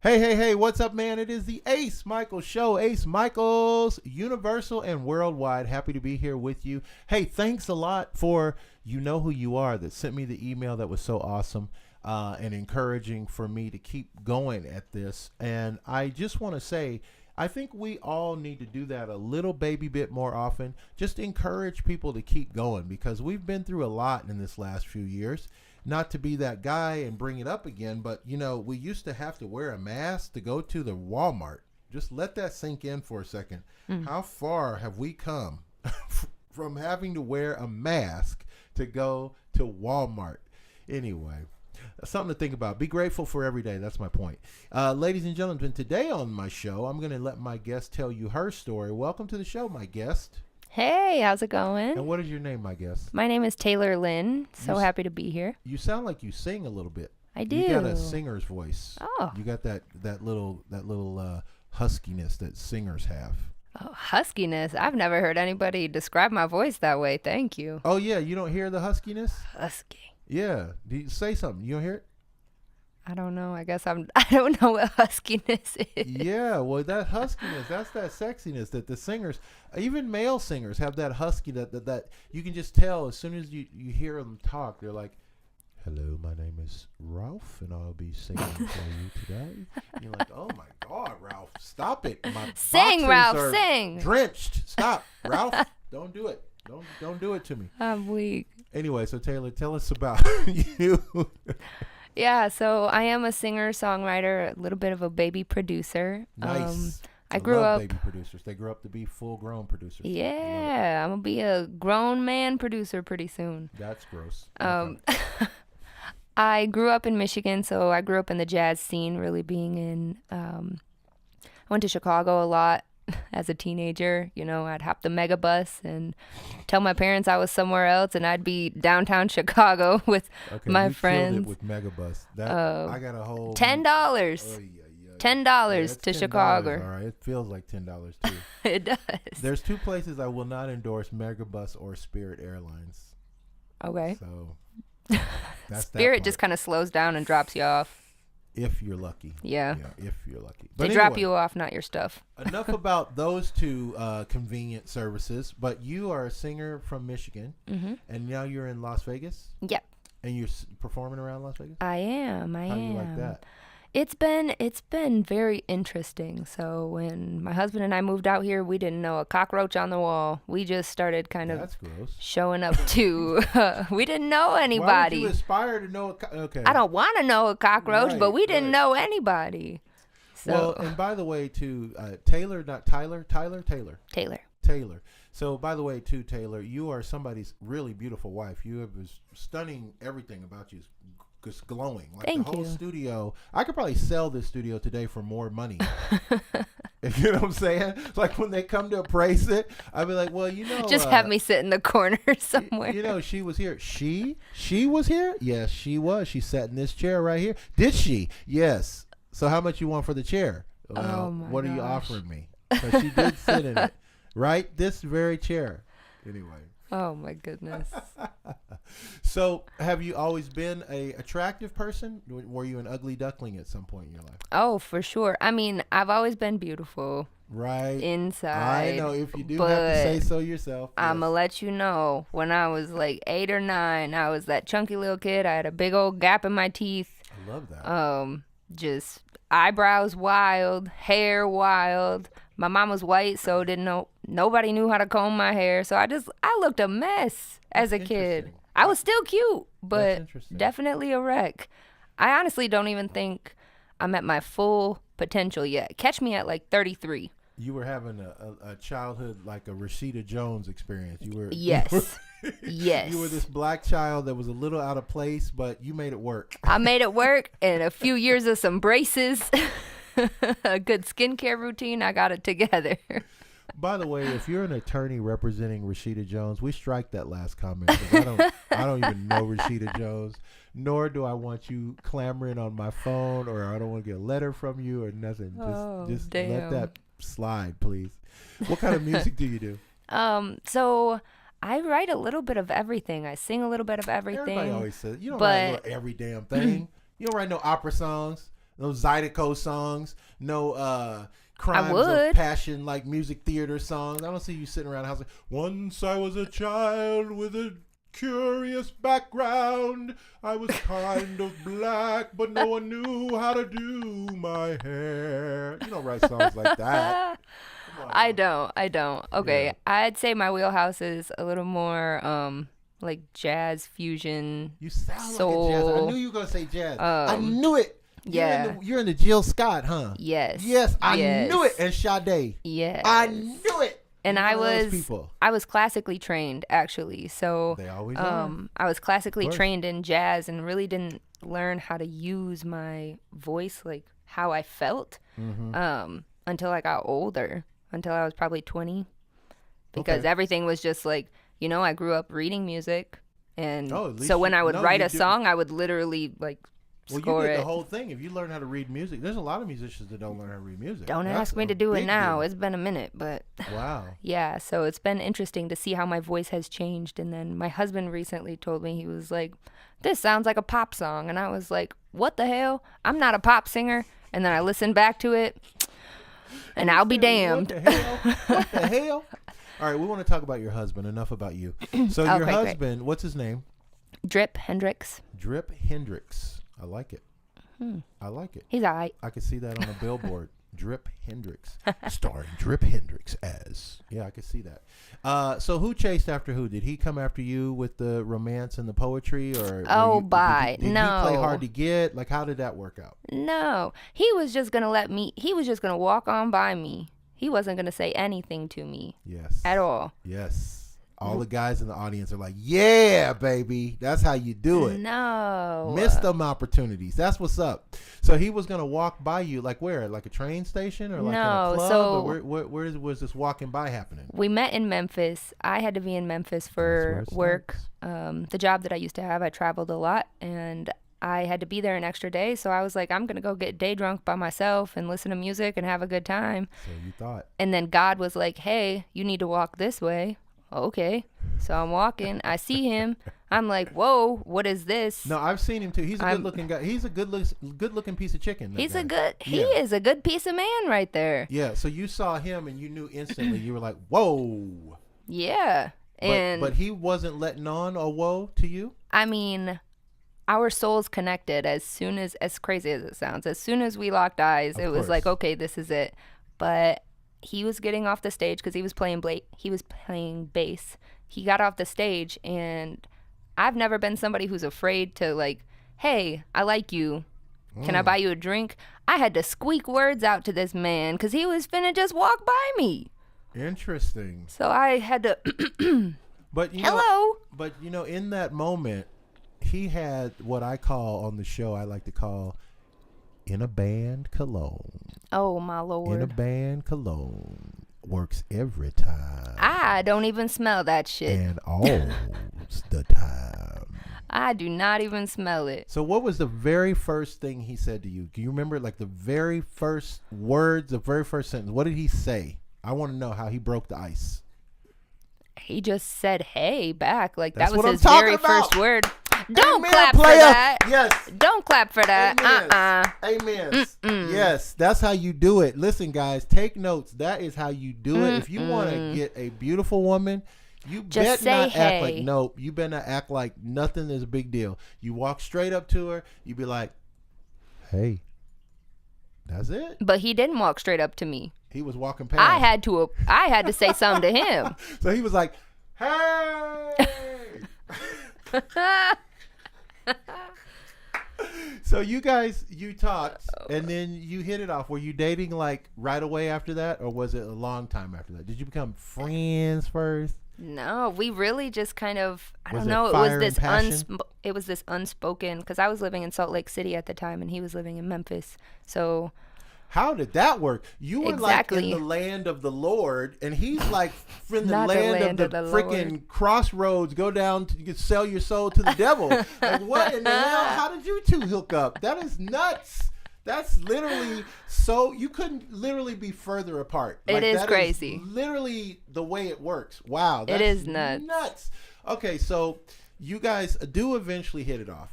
Hey, what's up, man? It is the Ace Michaels Show. Ace Michaels, universal and worldwide. Happy to be here with you. Hey, thanks a lot for you know who you are that sent me the email that was so awesome and encouraging for me to keep going at this. And I just want to say, I think we all need to do that a little baby bit more often. Just encourage people to keep going because we've been through a lot in this last few years. Not to be that guy and bring it up again, but you know, we used to have to wear a mask to go to the Walmart. Just let that sink in for a second. How far have we come from having to wear a mask to go to Walmart? Anyway, something to think about. Be grateful for every day. That's my point. Ladies and gentlemen, today on my show, I'm going to let my guest tell you her story. Welcome to the show, my guest. Hey, how's it going? And what is your name, my guest? My name is Taylor Lynn. So happy to be here. You sound like you sing a little bit. I do. You got a singer's voice. Oh. You got that little huskiness that singers have. Oh, huskiness. I've never heard anybody describe my voice that way. Thank you. Oh yeah, you don't hear the huskiness? Husky. Yeah. Say something. You don't hear it? I don't know. I guess I don't know what huskiness is. Yeah, well, that huskiness, that's that sexiness that the singers, even male singers, have that husky that you can just tell as soon as you hear them talk. They're like, "Hello, my name is Ralph, and I'll be singing for you today." And you're like, "Oh my God, Ralph, stop it! My Sing, boxers Ralph, are sing. drenched. Stop, Ralph. Don't do it. Don't do it to me." I'm weak. Anyway, so Taylor, tell us about you. Yeah, so I am a singer, songwriter, a little bit of a baby producer. Nice. I grew love up. baby producers. They grow up to be full-grown producers. Yeah, I'm gonna be a grown man producer pretty soon. That's gross. I grew up in Michigan, so I grew up in the jazz scene, really being in. I went to Chicago a lot as a teenager. You know, I'd hop the mega bus and tell my parents I was somewhere else, and I'd be downtown Chicago with my friends. Killed it with Megabus. I got a whole $10. $10 to Chicago. All right, it feels like $10 too. It does. There's two places I will not endorse: Megabus or Spirit Airlines. Okay. So that's Spirit just kind of slows down and drops you off. If you're lucky. Yeah. If you're lucky. They drop you off, not your stuff. Enough about those two convenient services. But you are a singer from Michigan, and now you're in Las Vegas. Yep. And you're performing around Las Vegas. I am. How do you like that? It's been very interesting. So when my husband and I moved out here, we didn't know a cockroach on the wall. We just started kind of showing up to. We didn't know anybody. Why would you aspire to know? Okay. I don't want to know a cockroach, but we didn't know anybody. So. Well, and by the way, too, Taylor, not Tyler. Taylor. So, by the way, too, Taylor, you are somebody's really beautiful wife. You have this stunning everything about you. Just glowing. Like Thank the whole you. studio. I could probably sell this studio today for more money. You know what I'm saying? Like when they come to appraise it, I'd be like, well, you know. Just have me sit in the corner somewhere. You know, she was here. She was here? Yes, she was. She sat in this chair right here. Did she? Yes. So how much you want for the chair? Well, what are you offering me? So she did sit in it. Right? This very chair. Anyway. Oh my goodness. So, have you always been a attractive person? Were you an ugly duckling at some point in your life? Oh, for sure. I mean, I've always been beautiful. Right. Inside. I know. If you do have to say so yourself. I'm going to let you know. When I was like 8 or 9, I was that chunky little kid. I had a big old gap in my teeth. I love that. Just eyebrows wild, hair wild. My mom was white, so nobody knew how to comb my hair. So I looked a mess as a kid. I was still cute, but definitely a wreck. I honestly don't even think I'm at my full potential yet. Catch me at like 33. You were having a childhood like a Rashida Jones experience. Yes. Yes. You were this black child that was a little out of place, but you made it work. I made it work, and a few years of some braces. A good skincare routine, I got it together. By the way, if you're an attorney representing Rashida Jones, we strike that last comment. I don't even know Rashida Jones, nor do I want you clamoring on my phone, or I don't want to get a letter from you or nothing. Just let that slide, please. What kind of music do you do? So I write a little bit of everything. I sing a little bit of everything. Everybody always says you don't write every damn thing. You don't write no opera songs. those Zydeco songs. No crimes would. of passion like music theater songs. I don't see you sitting around the house like, once I was a child with a curious background. I was kind of black, but no one knew how to do my hair. You don't write songs like that. I don't. Okay, Yeah. I'd say my wheelhouse is a little more like jazz fusion. You sound Soul. like a jazz. I knew you were gonna say jazz. I knew it. Yeah. You're in the Jill Scott, huh? Yes. Yes, I yes, knew it. And Sade. Yes. I knew it. And You're I one of those was people. I was classically trained actually. So They always are. I was classically course. trained in jazz and really didn't learn how to use my voice like how I felt Mm-hmm. until I got older, until I was probably 20. Because Okay. everything was just like, I grew up reading music, and Oh, at least so when I would write you a do- song, I would literally like Well, score you did it. the whole thing. If you learn how to read music, there's a lot of musicians that don't learn how to read music. Don't That's ask me a to do it big now. deal. It's been a minute, but Wow. yeah, so it's been interesting to see how my voice has changed. And then my husband recently told me, he was like, this sounds like a pop song. And I was like, what the hell? I'm not a pop singer. And then I listened back to it, and I'll be damned. What the hell? What the hell? All right, we want to talk about your husband. Enough about you. So your Okay, great. husband, what's his name? Drip Hendrix. Drip Hendrix. I like it. I like it. He's all right. I could see that on a billboard. Drip Hendrix, starring Drip Hendrix as. Yeah, I could see that. So who chased after who? Did he come after you with the romance and the poetry, or Oh, did he no. play hard to get? Like, how did that work out? No, he was just going to he was just going to walk on by me. He wasn't going to say anything to me Yes. at all. Yes. All the guys in the audience are like, "Yeah, baby, that's how you do it." No. Miss them opportunities. That's what's up. So he was gonna walk by you, like where? Like a train station, or like in No, a club? so- Or where was this walking by happening? We met in Memphis. I had to be in Memphis for That's where it work. The job that I used to have, I traveled a lot, and I had to be there an extra day. So I was like, I'm going to go get day drunk by myself and listen to music and have a good time. So you thought. And then God was like, hey, you need to walk this way. Okay. So I'm walking. I see him. I'm like, whoa, what is this? No, I've seen him too. He's a I'm- good-looking guy. He's a good-looking piece of chicken. that He's guy. he Yeah. is a good piece of man right there. Yeah. So you saw him and you knew instantly. You were like, "Whoa!" Yeah. And But he wasn't letting on a whoa to you. I mean, our souls connected as crazy as it sounds. As soon as we locked eyes, Of it was like, course. okay, this is it. But he was getting off the stage because he was playing bass. He got off the stage, and I've never been somebody who's afraid to like, hey, I like you. Can I buy you a drink? I had to squeak words out to this man because he was finna just walk by me. Interesting. So I had to, But you know, hello. But you know, in that moment, he had what I call on the show. I like to call in a band cologne. Oh, my In a Lord. band cologne works every time I don't even smell that shit. and all the time. I do not even smell it. So, what was the very first thing he said to you? Do you remember, like the very first words, the very first sentence? What did he say? I want to know how he broke the ice. He just said, hey, back. Like, That's that was what I'm his talking very about. first word. Don't Amen, clap for player. that. Yes. Don't clap for that. Amen. Amen. Yes, that's how you do it. Listen, guys, take notes. That is how you do it. If you want to get a beautiful woman, you Just better not say act like hey. nope. You better not act like nothing is a big deal. You walk straight up to her. You be like, "Hey." That's it. But he didn't walk straight up to me. He was walking past. I had to say something to him. So he was like, "Hey." So you guys, you talked, and then you hit it off. Were you dating like right away after that, or was it a long time after that? Did you become friends first? No, we really just kind of, I Was don't it know. fire and passion? It was this unspoken, because I was living in Salt Lake City at the time and he was living in Memphis. So How did that work? You were like Exactly. in the land of the Lord, and he's like from the Not the land land of the of the freaking crossroads. Go down to you can sell your soul to the devil. Like what in the hell? How did you two hook up? That is nuts. That's literally so you couldn't literally be further apart. It is that crazy. Literally the way it works. Wow, that's is nuts. Okay, so you guys do eventually hit it off.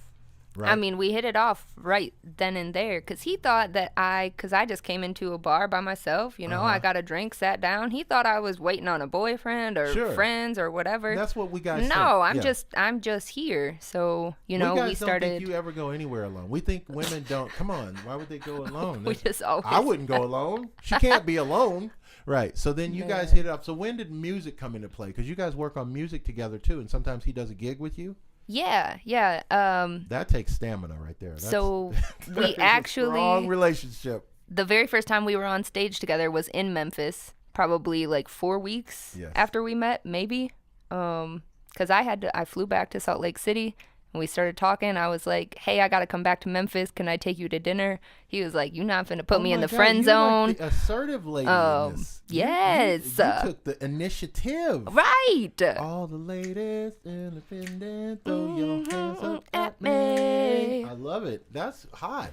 right? I mean, we hit it off right then and there because he thought that because I just came into a bar by myself, I got a drink, sat down. He thought I was waiting on a boyfriend or Sure. friends or whatever. That's what we guys No, think. I'm just here. So, We guys we don't started. think you ever go anywhere alone. We think women don't. Come on, why would they go alone? We just always. I wouldn't go alone. She can't be alone. Right. So then you guys hit it up. So when did music come into play? Because you guys work on music together too, and sometimes he does a gig with you. Yeah. That takes stamina right there. So that we is a actually. strong relationship. The very first time we were on stage together was in Memphis, probably like 4 weeks Yes. after we met, maybe. Because I flew back to Salt Lake City and we started talking. I was like, hey, I got to come back to Memphis. Can I take you to dinner? He was like, you're not finna put me in the friend you zone. Like the assertive lady in this. Yes. You took the initiative. Right. All the ladies independent, throw your hands up at me. me. I love it. That's hot.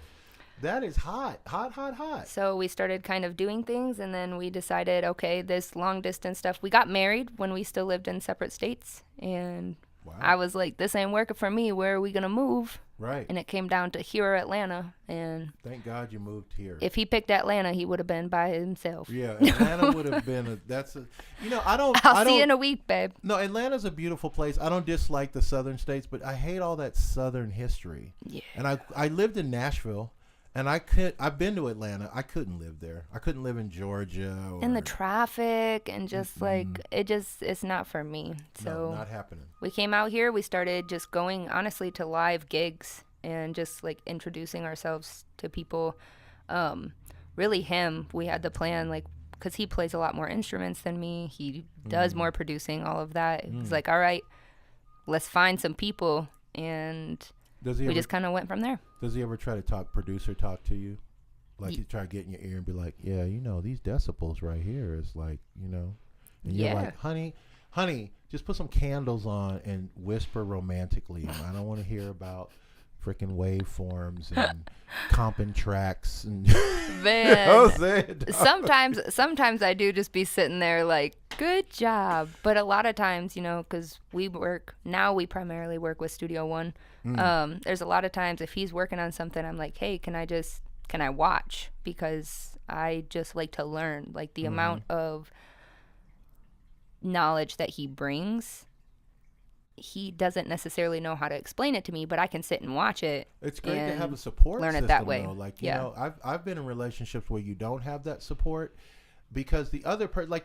That is hot. Hot, hot, hot. So we started kind of doing things, and then we decided, okay, this long distance stuff. We got married when we still lived in separate states, and Wow. I was like, this ain't working for me. Where are we going to move? Right. And it came down to here or Atlanta, and Thank God you moved here. if he picked Atlanta, he would have been by himself. Yeah, Atlanta would have been I don't I'll see you in a week, babe. No, Atlanta's a beautiful place. I don't dislike the southern states, but I hate all that southern history. Yeah. And I lived in Nashville, and I've been to Atlanta. I couldn't live there. I couldn't live in Georgia. And the traffic and just it's not for me. So No, not happening. we came out here. We started just going, honestly, to live gigs and just like introducing ourselves to people. Really him, we had the plan, like, because he plays a lot more instruments than me. He does more producing, all of that. It was like, all right, let's find some people. And we just kind of went from there. Does he ever try to producer talk to you? Like he try to get in your ear and be like, yeah, these decibels right here is like, and you're like, honey, just put some candles on and whisper romantically. I don't want to hear about freaking waveforms and comping tracks and Man, sometimes I do just be sitting there like, good job. But a lot of times, because we primarily work with Studio One. There's a lot of times if he's working on something, I'm like, hey, can I watch? Because I just like to learn, like the amount of knowledge that he brings. He doesn't necessarily know how to explain it to me, but I can sit and watch it. It's great to have a support learn system, it that way. though. Like, I've been in relationships where you don't have that support because the other person,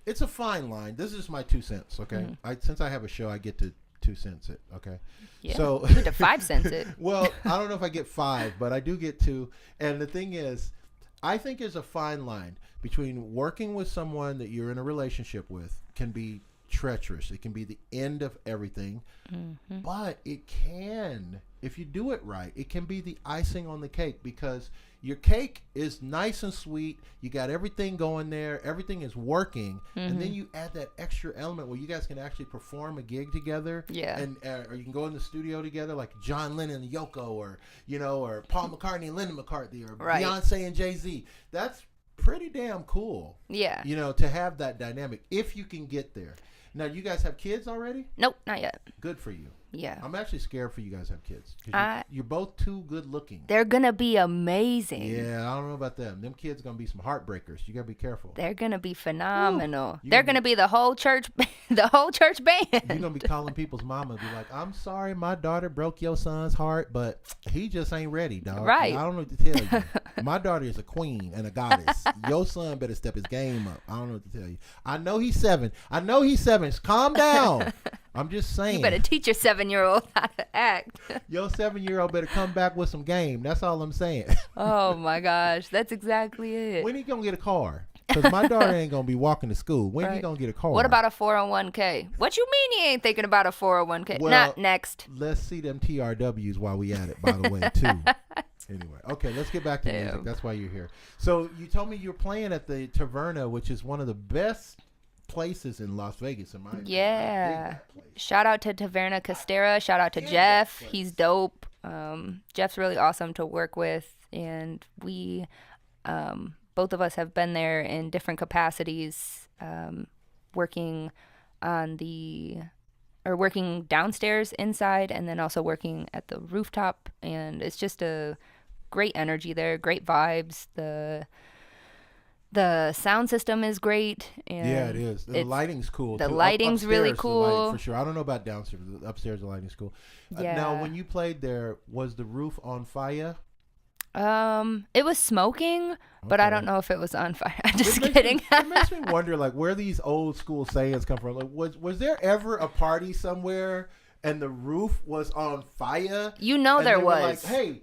it's a fine line. This is my 2 cents, okay? Since I have a show, I get to 2 cents it, okay? Yeah. So you get to 5 cents it. Well, I don't know if I get 5, but I do get 2. And the thing is, I think there's a fine line between working with someone that you're in a relationship with can be treacherous. It can be the end of everything, but it can, if you do it right, it can be the icing on the cake because your cake is nice and sweet. You got everything going there. Everything is working. And then you add that extra element where you guys can actually perform a gig together. Yeah. And or you can go in the studio together like John Lennon and Yoko or Paul McCartney and Linda McCartney or Beyonce and Jay-Z. That's pretty damn cool. Yeah. To have that dynamic if you can get there. Now, you guys have kids already? Nope, not yet. Good for you. Yeah. I'm actually scared for you guys to have kids. You're both too good looking. They're going to be amazing. Yeah, I don't know about them. Them kids going to be some heartbreakers. You got to be careful. They're going to be phenomenal. They're going to be the whole church band. You're going to be calling people's mama and be like, I'm sorry my daughter broke your son's heart, but he just ain't ready, dog. Right. I don't know what to tell you. My daughter is a queen and a goddess. Your son better step his game up. I don't know what to tell you. I know he's 7. Calm down. I'm just saying. You better teach your 7-year-old how to act. Your 7-year-old better come back with some game. That's all I'm saying. Oh my gosh, that's exactly it. When he gonna get a car? Because my daughter ain't gonna be walking to school. When he gonna get a car? What about a 401k? What you mean he ain't thinking about a 401k? Well, Not next. Let's see them TRWs while we at it, by the way, too. Anyway, okay, let's get back to music. That's why you're here. So you told me you're playing at the Taverna, which is one of the best places in Las Vegas, in my opinion. Yeah. Shout out to Taverna Costera. Shout out to Jeff. He's dope. Jeff's really awesome to work with, and we, both of us have been there in different capacities, working on the or working downstairs inside, and then also working at the rooftop. And it's just a great energy there, great vibes. The sound system is great. And yeah, it is. The lighting's cool. The too. lighting's really Upstairs, the lighting, cool. for sure. I don't know about downstairs. Upstairs, the lighting's cool. Yeah. Now, when you played there, was the roof on fire? It was smoking, but I Okay. don't know if it was on fire. I'm just It makes kidding. Me, it makes me wonder, like, where these old school sayings come from. Like, was there ever a party somewhere and the roof was on fire? You know And there they were was. like, hey,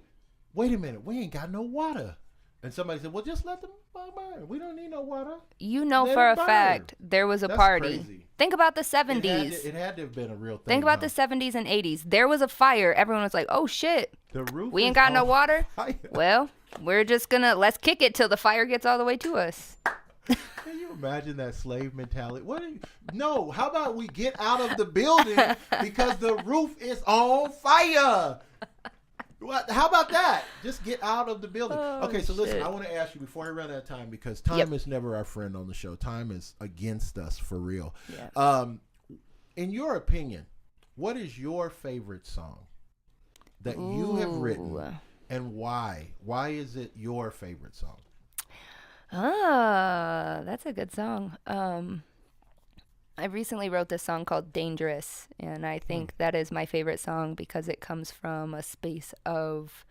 wait a minute, we ain't got no water. And somebody said, well, just let them burn. We don't need no water. You know Let for it a burn. fact there was a That's party. crazy. Think about the It had 70s. to have been a real thing. Think about huh? the 70s and 80s. There was a fire. Everyone was like, oh shit, The roof. we is ain't got no on water. fire. Well, we're just gonna, let's kick it till the fire gets all the way to us. Can you imagine that slave mentality? No, how about we get out of the building because the roof is on fire? What? How about that? Just get out of the building. Oh, Okay, so listen, shit. I want to ask you before I run out of time, because time Yep. is never our friend on the show. Time is against us for real. Yeah. In your opinion, what is your favorite song that you have written, Ooh. and why? Why is it your favorite song? Ah, that's a good song. I recently wrote this song called Dangerous, and I think that is my favorite song because it comes from a space of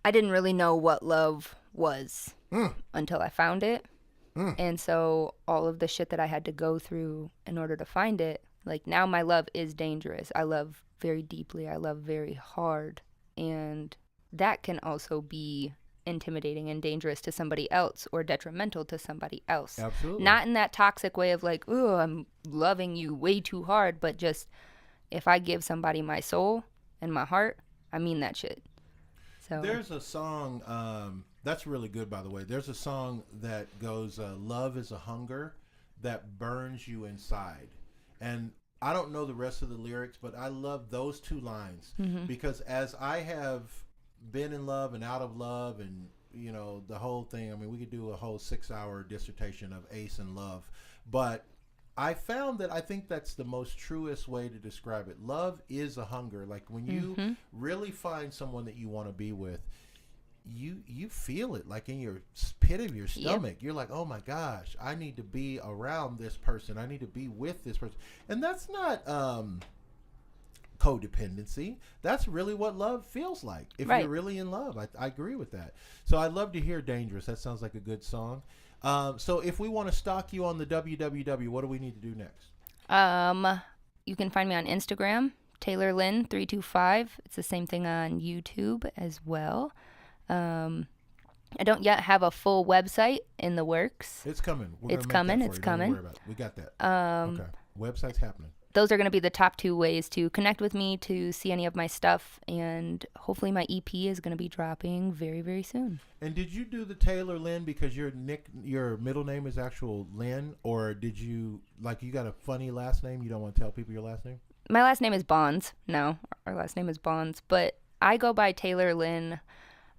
I didn't really know what love was until I found it. And so all of the shit that I had to go through in order to find it, like now my love is dangerous. I love very deeply. I love very hard. And that can also be intimidating and dangerous to somebody else or detrimental to somebody else. Absolutely. Not in that toxic way of like, oh, I'm loving you way too hard, but just if I give somebody my soul and my heart, I mean that shit. So There's a song that's really good, by the way. There's a song that goes, "Love is a hunger that burns you inside," and I don't know the rest of the lyrics, but I love those two lines because as I have been in love and out of love, and you know the whole thing. I mean, we could do a whole 6-hour dissertation of Ace and love, but I found that I think that's the most truest way to describe it. Love is a hunger. Like when you really find someone that you want to be with, you feel it like in your pit of your stomach. You're like, oh my gosh, I need to be around this person. I need to be with this person. And that's not codependency. That's really what love feels like if Right. you're really in love. I agree with that. So I'd love to hear Dangerous. That sounds like a good song. So if we want to stalk you on the www, what do we need to do next? You can find me on Instagram, Taylor Lynn 325. It's the same thing on YouTube as well. I don't yet have a full website in the works. It's coming. We're It's gonna make coming, that for it's you. Don't coming. worry about it. We got that. Okay. Website's happening. Those are going to be the top two ways to connect with me, to see any of my stuff, and hopefully my EP is going to be dropping very, very soon. And did you do the Taylor Lynn because your middle name is actual Lynn, or did you you got a funny last name? You don't want to tell people your last name? My last name is Bonds. No, our last name is Bonds, but I go by Taylor Lynn.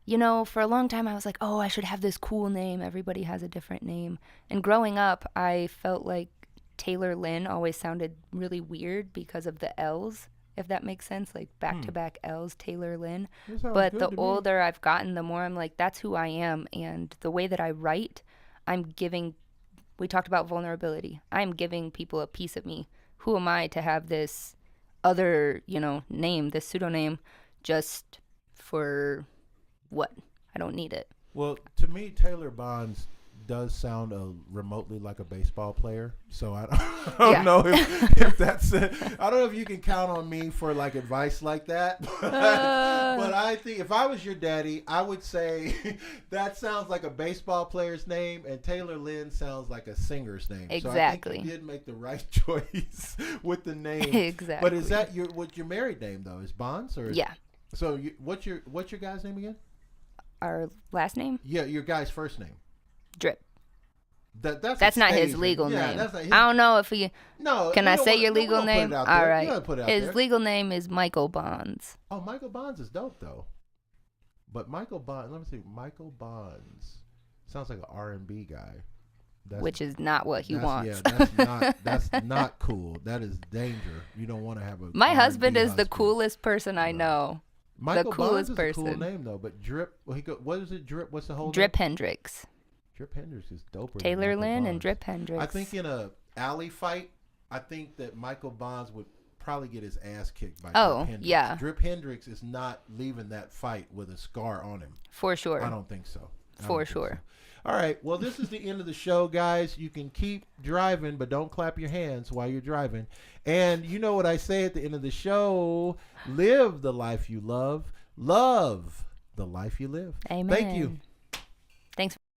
You know, for a long time I was like, oh, I should have this cool name. Everybody has a different name. And growing up, I felt like Taylor Lynn always sounded really weird because of the L's, if that makes sense, like back-to-back L's, Taylor Lynn. That sounds But good the to me. older I've gotten, the more I'm like, that's who I am. And the way that I write, I'm giving, we talked about vulnerability. I'm giving people a piece of me. Who am I to have this other, name, this pseudonym, just for what? I don't need it. Well, to me, Taylor Bonds does sound remotely like a baseball player. So I don't Yeah. know if that's it. I don't know if you can count on me for advice like that. But I think if I was your daddy, I would say that sounds like a baseball player's name, and Taylor Lynn sounds like a singer's name. So I Exactly. think you did make the right choice with the name. Exactly. But is that your married name though? Is Bonds or? Yeah. So what's your guy's name again? Our last name? Yeah, your guy's first name. Drip. That's Not a his stage legal name. Yeah, name. that's not his, I don't know if he. no. Can we I don't say wanna- your no, we legal don't put name? it out All there. right. You gotta put it out His there. legal name is Michael Bonds. Oh, Michael Bonds is dope though. But Michael Bonds, let me see. Michael Bonds sounds like an R&B guy. which is not what he wants. Yeah, that's not cool. That is danger. You don't want to have a. My R&B husband is the husband. coolest person I know. Michael the coolest Bonds is person. a cool name though, but Drip. Well, what is it? Drip. What's the whole Drip name? Hendrix. Drip Hendrix is doper. Taylor than Michael Lynn and Bonds. Drip Hendrix. I think in a alley fight, I think that Michael Bonds would probably get his ass kicked by Drip Hendrix. Yeah. Drip Hendrix is not leaving that fight with a scar on him. For sure. I don't think so. For sure. All right. Well, this is the end of the show, guys. You can keep driving, but don't clap your hands while you're driving. And you know what I say at the end of the show: live the life you love, love the life you live. Amen. Thank you.